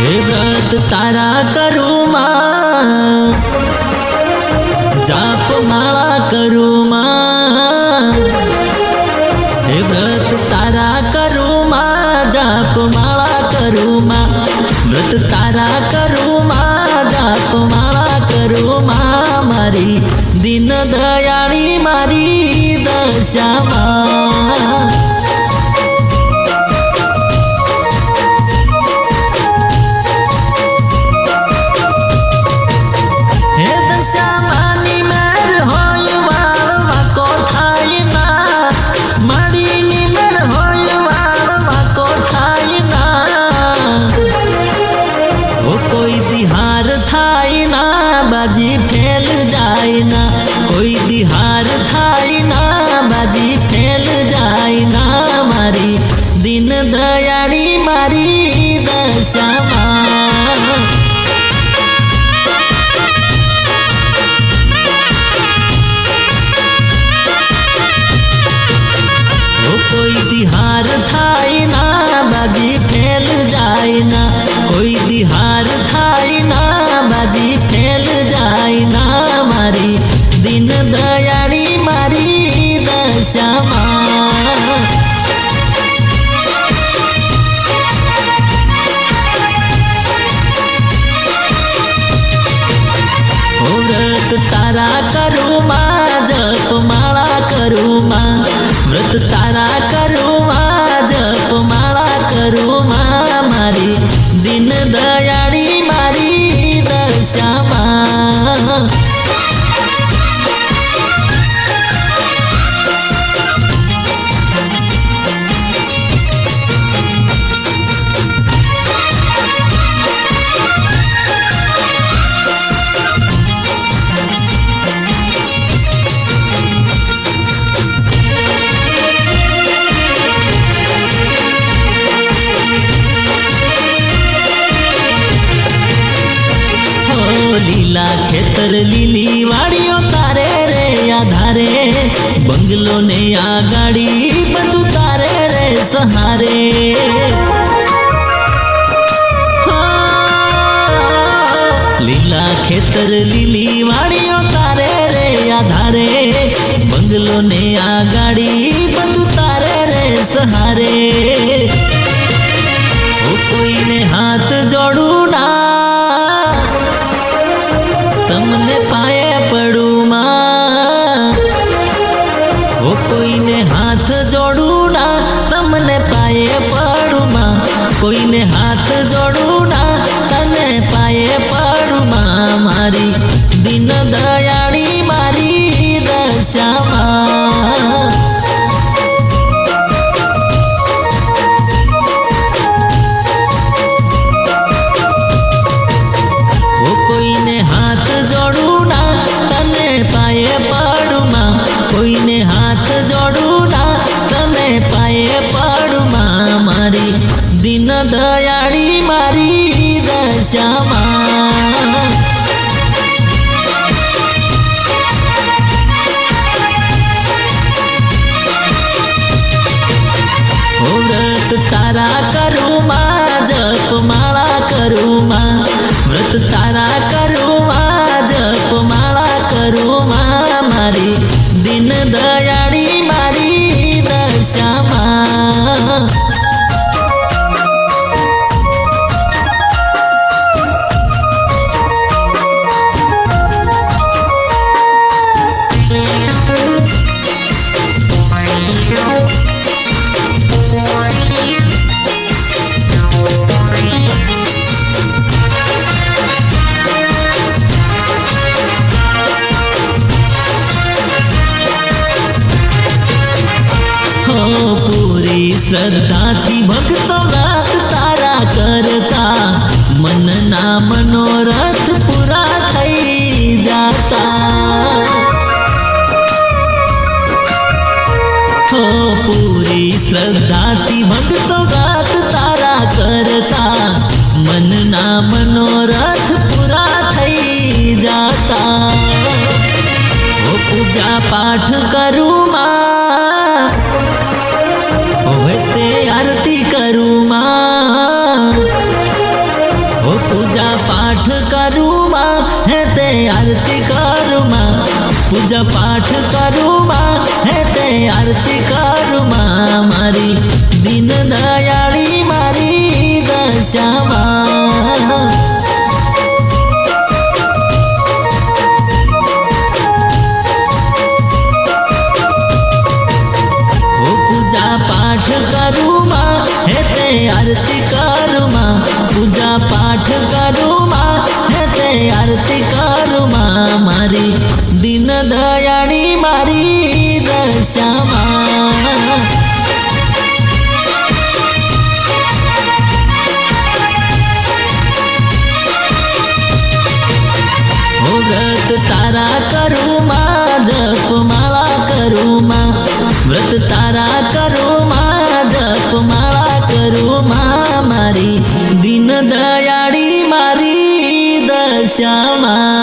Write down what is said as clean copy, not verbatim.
हे व्रत तारा करूँ माँ, जाप माला करूँ माँ। हे व्रत तारा करूँ माँ, जाप माला करूँ माँ। व्रत तारा करूँ माँ, जाप माला करूँ माँ। मारी दीन दयाળી मारी दशा माँ। कोई दिहार थाई ना बाजी फेल जाए ना, कोई दिहार थाई ना बाजी फेल जाए ना। मारी दीन दयाળી मारी दशा माँ। कोई दिहार थाई ना बाजी फेल जाए ना, कोई दिहार थाई ना बाजी फेल जाए ना। मारी दीन दयाળી मारी दशा माँ। व्रत तारा करूँ माँ, जप माला करूँ माँ। व्रत तारा करूँ माँ, जप माला करूँ माँ। मारी दीन दयाળી मारी दशा माँ। लीला खेतर लीली वाड़ियों तारे रे आधारे, बंगलो ने आगाड़ी बधु तारे रे सहारे। लीला खेतर लीली वाड़ियों तारे रे आधारे, बंगलो ने आगाड़ी बधु तारे रे सहारे। कोई ने हाथ जोड़ू ना तमने पाए पड़ू माँ। वो कोई ने हाथ जोड़ू ना तमने पाए पड़ू माँ। कोई ने हाथ जोड़ू ना तने पाए पड़ू माँ। मारी दीन दयाળી मारी दशा माँ। कोई ने हाथ जोड़ू ना तने पाए पड़ू माँ। कोई ने हाथ जोड़ू ना तने पाए पड़ू माँ। मारी दीन दयाળી मारी दशा माँ। व्रत तारा करूँ माँ, जप माला करूँ माँ। व्रत तारा करूँ माँ, जप माला करूँ माँ। मारी दीन दयाળી मारी दशा माँ। पूरी श्रद्धा थी भक्तों व्रत तारा करता, मन ना मनोरथ पूरा थई जाता। हो पूरी श्रद्धा थी भक्तों व्रत तारा करता, मन ना मनोरथ पूरा थई जाता। हो पूजा पाठ करूँ माँ, आरती करूँ माँ। पाठ करूँ माँ है ते आरती करूँ माँ पूजा पाठ करूँ माँ है ते आरती करूँ माँ मारी दीन दयाળી मारी दशा माँ पाठ करूँ माँ है ते आरती करूँ माँ पूजा पाठ करूँ माँ है ते आरती करूँ माँ मारी दीन दयाળી मारी दशा माँ व्रत तारा करूँ माँ जप माला करूँ माँ व्रत तारा करूँ माँ जप माला करूँ माँ मारी दीन दयाળી मारी दशा माँ।